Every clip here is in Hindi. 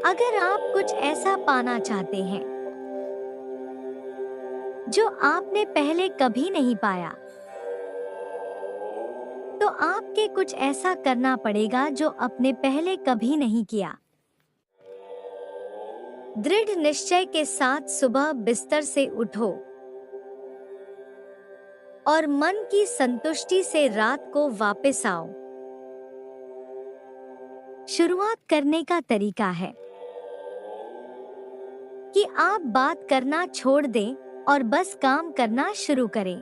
अगर आप कुछ ऐसा पाना चाहते हैं जो आपने पहले कभी नहीं पाया, तो आपके कुछ ऐसा करना पड़ेगा जो आपने पहले कभी नहीं किया। दृढ़ निश्चय के साथ सुबह बिस्तर से उठो और मन की संतुष्टि से रात को वापस आओ। शुरुआत करने का तरीका है कि आप बात करना छोड़ दें और बस काम करना शुरू करें।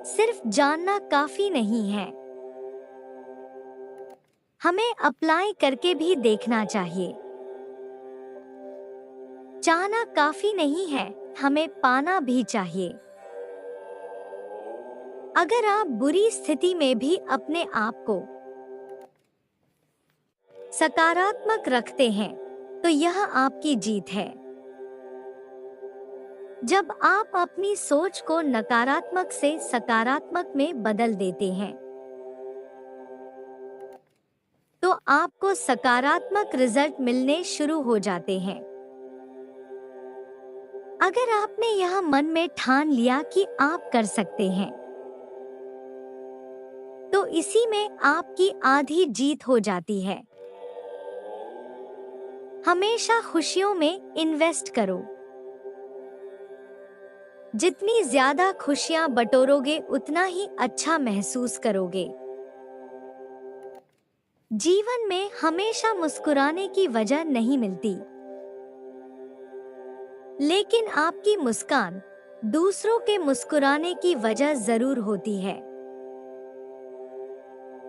सिर्फ जानना काफी नहीं है, हमें अप्लाई करके भी देखना चाहिए। चाहना काफी नहीं है, हमें पाना भी चाहिए। अगर आप बुरी स्थिति में भी अपने आप को सकारात्मक रखते हैं, तो यह आपकी जीत है। जब आप अपनी सोच को नकारात्मक से सकारात्मक में बदल देते हैं, तो आपको सकारात्मक रिजल्ट मिलने शुरू हो जाते हैं। अगर आपने यह मन में ठान लिया कि आप कर सकते हैं, तो इसी में आपकी आधी जीत हो जाती है। हमेशा खुशियों में इन्वेस्ट करो। जितनी ज्यादा खुशियां बटोरोगे, उतना ही अच्छा महसूस करोगे। जीवन में हमेशा मुस्कुराने की वजह नहीं मिलती, लेकिन आपकी मुस्कान दूसरों के मुस्कुराने की वजह जरूर होती है।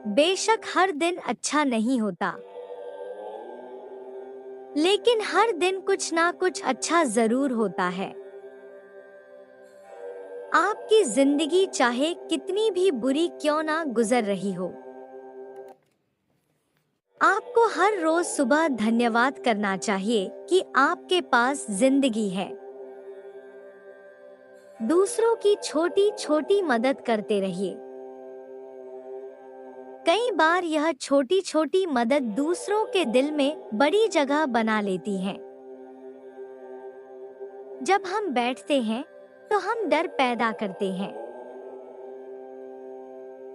बेशक हर दिन अच्छा नहीं होता, लेकिन हर दिन कुछ ना कुछ अच्छा जरूर होता है। आपकी जिंदगी चाहे कितनी भी बुरी क्यों ना गुजर रही हो, आपको हर रोज सुबह धन्यवाद करना चाहिए कि आपके पास जिंदगी है। दूसरों की छोटी छोटी मदद करते रहिए। कई बार यह छोटी छोटी मदद दूसरों के दिल में बड़ी जगह बना लेती है। जब हम बैठते हैं तो हम डर पैदा करते हैं।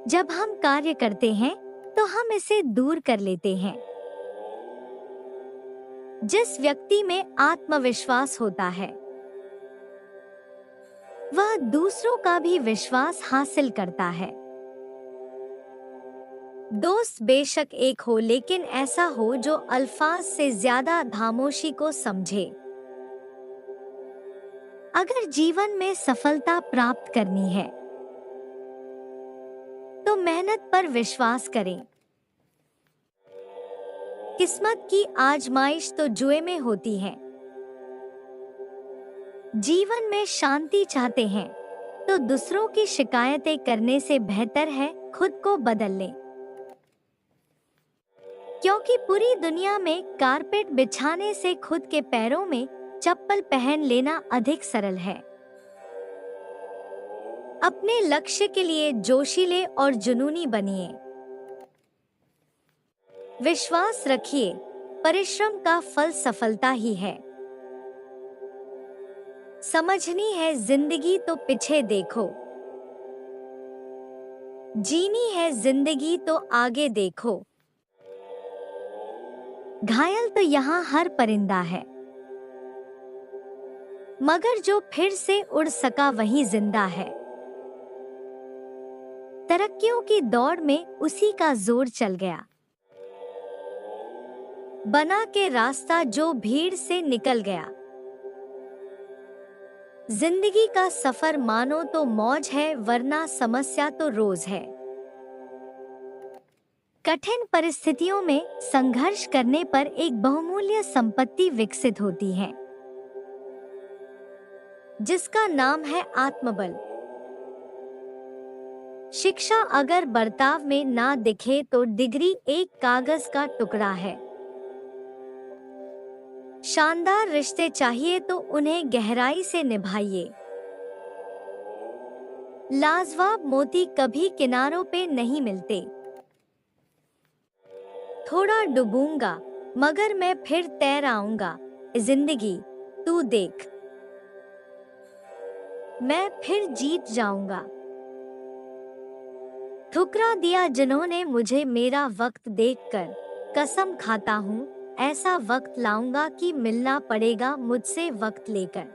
जब हम कार्य करते हैं तो हम इसे दूर कर लेते हैं। जिस व्यक्ति में आत्मविश्वास होता है, वह दूसरों का भी विश्वास हासिल करता है। दोस्त बेशक एक हो, लेकिन ऐसा हो जो अल्फाज से ज्यादा खामोशी को समझे। अगर जीवन में सफलता प्राप्त करनी है, तो मेहनत पर विश्वास करें। किस्मत की आजमाइश तो जुए में होती है। जीवन में शांति चाहते हैं, तो दूसरों की शिकायतें करने से बेहतर है खुद को बदल लें। क्योंकि पूरी दुनिया में कारपेट बिछाने से खुद के पैरों में चप्पल पहन लेना अधिक सरल है। अपने लक्ष्य के लिए जोशीले और जुनूनी बनिए। विश्वास रखिए, परिश्रम का फल सफलता ही है। समझनी है जिंदगी तो पीछे देखो, जीनी है जिंदगी तो आगे देखो। घायल तो यहाँ हर परिंदा है, मगर जो फिर से उड़ सका वही जिंदा है। तरक्कियों की दौड़ में उसी का जोर चल गया। बना के रास्ता जो भीड़ से निकल गया। जिंदगी का सफर मानो तो मौज है, वरना समस्या तो रोज है। कठिन परिस्थितियों में संघर्ष करने पर एक बहुमूल्य संपत्ति विकसित होती है, जिसका नाम है आत्मबल। शिक्षा अगर बर्ताव में ना दिखे तो डिग्री एक कागज का टुकड़ा है। शानदार रिश्ते चाहिए तो उन्हें गहराई से निभाइए। लाजवाब मोती कभी किनारों पे नहीं मिलते। थोड़ा डूबूंगा मगर मैं फिर तैर आऊंगा, जिंदगी तू देख, मैं फिर जीत जाऊंगा। ठुकरा दिया जिन्होंने मुझे मेरा वक्त देखकर, कसम खाता हूँ ऐसा वक्त लाऊंगा कि मिलना पड़ेगा मुझसे वक्त लेकर।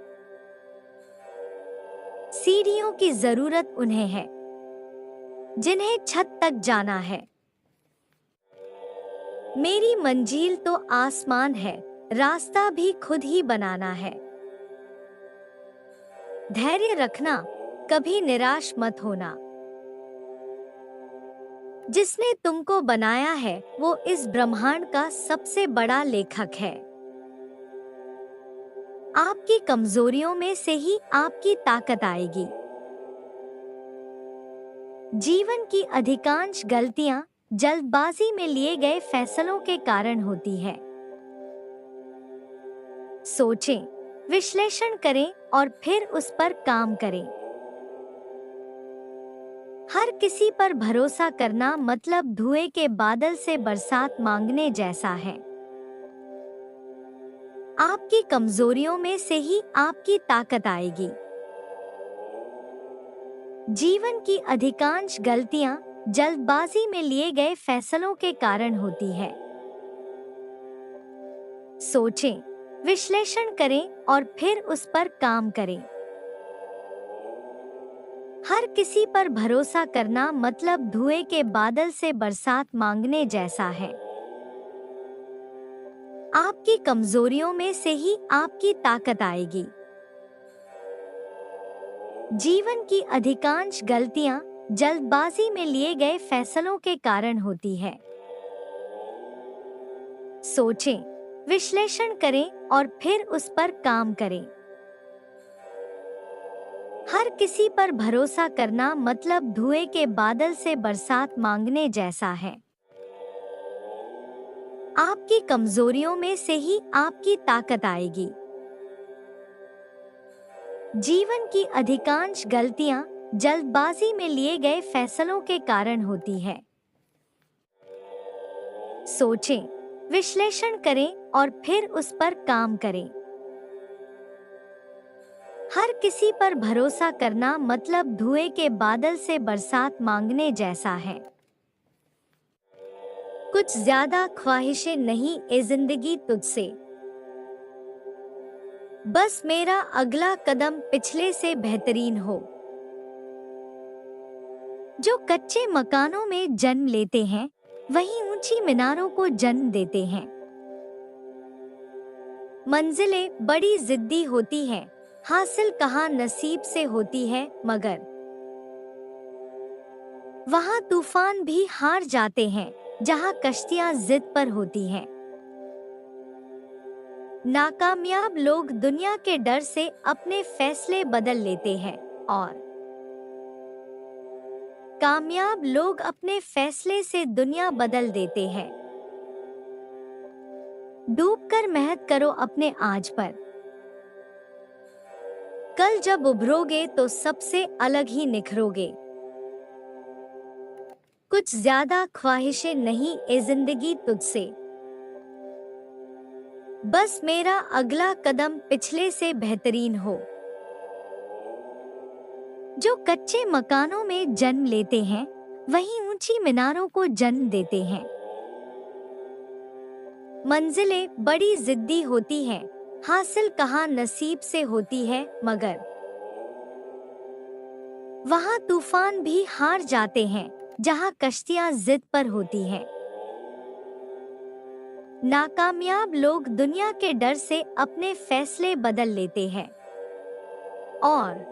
सीढ़ियों की जरूरत उन्हें है जिन्हें छत तक जाना है, मेरी मंजिल तो आसमान है, रास्ता भी खुद ही बनाना है। धैर्य रखना, कभी निराश मत होना, जिसने तुमको बनाया है वो इस ब्रह्मांड का सबसे बड़ा लेखक है। आपकी कमजोरियों में से ही आपकी ताकत आएगी। जीवन की अधिकांश गलतियां जल्दबाजी में लिए गए फैसलों के कारण होती है। सोचें, विश्लेषण करें और फिर उस पर काम करें। हर किसी पर भरोसा करना मतलब धुएं के बादल से बरसात मांगने जैसा है। आपकी कमजोरियों में से ही आपकी ताकत आएगी। जीवन की अधिकांश गलतियां जल्दबाजी में लिए गए फैसलों के कारण होती है। सोचें, विश्लेषण करें और फिर उस पर काम करें। हर किसी पर भरोसा करना मतलब धुएं के बादल से बरसात मांगने जैसा है। आपकी कमजोरियों में से ही आपकी ताकत आएगी। जीवन की अधिकांश गलतियां जल्दबाजी में लिए गए फैसलों के कारण होती है। सोचें, विश्लेषण करें और फिर उस पर काम करें। हर किसी पर भरोसा करना मतलब धुएं के बादल से बरसात मांगने जैसा है। आपकी कमजोरियों में से ही आपकी ताकत आएगी। जीवन की अधिकांश गलतियां जल्दबाजी में लिए गए फैसलों के कारण होती है। सोचें, विश्लेषण करें और फिर उस पर काम करें। हर किसी पर भरोसा करना मतलब धुएं के बादल से बरसात मांगने जैसा है। कुछ ज्यादा ख्वाहिशें नहीं ए जिंदगी तुझसे, बस मेरा अगला कदम पिछले से बेहतरीन हो। जो कच्चे मकानों में जन्म लेते हैं वही ऊंची मीनारों को जन्म देते हैं। मंजिलें बड़ी जिद्दी होती हैं, हासिल कहाँ नसीब से होती है मगर वहाँ तूफान भी हार जाते हैं जहाँ कश्तियाँ जिद पर होती हैं। नाकामयाब लोग दुनिया के डर से अपने फैसले बदल लेते हैं और कामयाब लोग अपने फैसले से दुनिया बदल देते हैं। डूबकर मेहनत करो अपने आज पर, कल जब उभरोगे तो सबसे अलग ही निखरोगे। कुछ ज्यादा ख्वाहिशें नहीं ए जिंदगी तुझसे, बस मेरा अगला कदम पिछले से बेहतरीन हो। जो कच्चे मकानों में जन्म लेते हैं वही ऊंची मीनारों को जन्म देते हैं। मंजिलें बड़ी जिद्दी होती हैं, हासिल कहाँ नसीब से होती है मगर वहाँ तूफान भी हार जाते हैं जहाँ कश्तियाँ जिद पर होती हैं। नाकामयाब लोग दुनिया के डर से अपने फैसले बदल लेते हैं और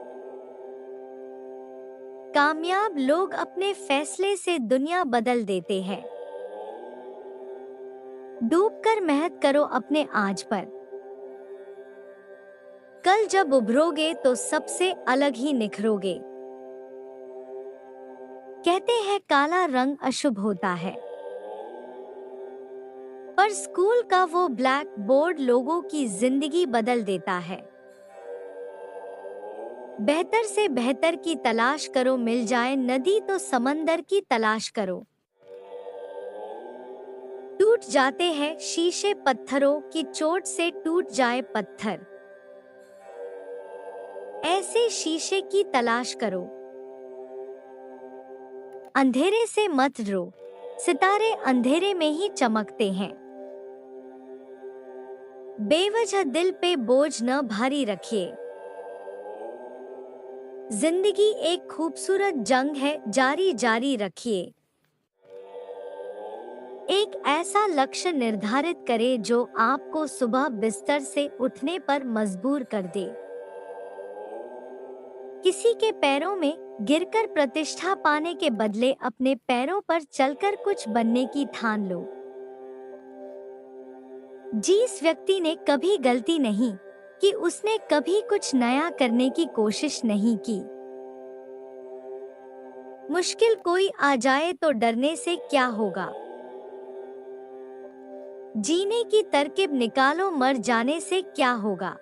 कामयाब लोग अपने फैसले से दुनिया बदल देते हैं। डूबकर मेहनत करो अपने आज पर, कल जब उभरोगे तो सबसे अलग ही निखरोगे। कहते हैं काला रंग अशुभ होता है, पर स्कूल का वो ब्लैक बोर्ड लोगों की जिंदगी बदल देता है। बेहतर से बेहतर की तलाश करो, मिल जाए नदी तो समंदर की तलाश करो। टूट टूट जाते हैं शीशे पत्थरों की चोट से टूट जाए पत्थर। ऐसे शीशे की तलाश करो। अंधेरे से मत डरो, सितारे अंधेरे में ही चमकते हैं। बेवजह दिल पे बोझ न भारी रखिए। जिंदगी एक खूबसूरत जंग है, जारी जारी रखिए। एक ऐसा लक्ष्य निर्धारित करें जो आपको सुबह बिस्तर से उठने पर मजबूर कर दे। किसी के पैरों में गिरकर प्रतिष्ठा पाने के बदले अपने पैरों पर चलकर कुछ बनने की ठान लो। जिस व्यक्ति ने कभी गलती नहीं की, उसने कभी कुछ नया करने की कोशिश नहीं की। मुश्किल कोई आ जाए तो डरने से क्या होगा। जीने की तरकीब निकालो, मर जाने से क्या होगा।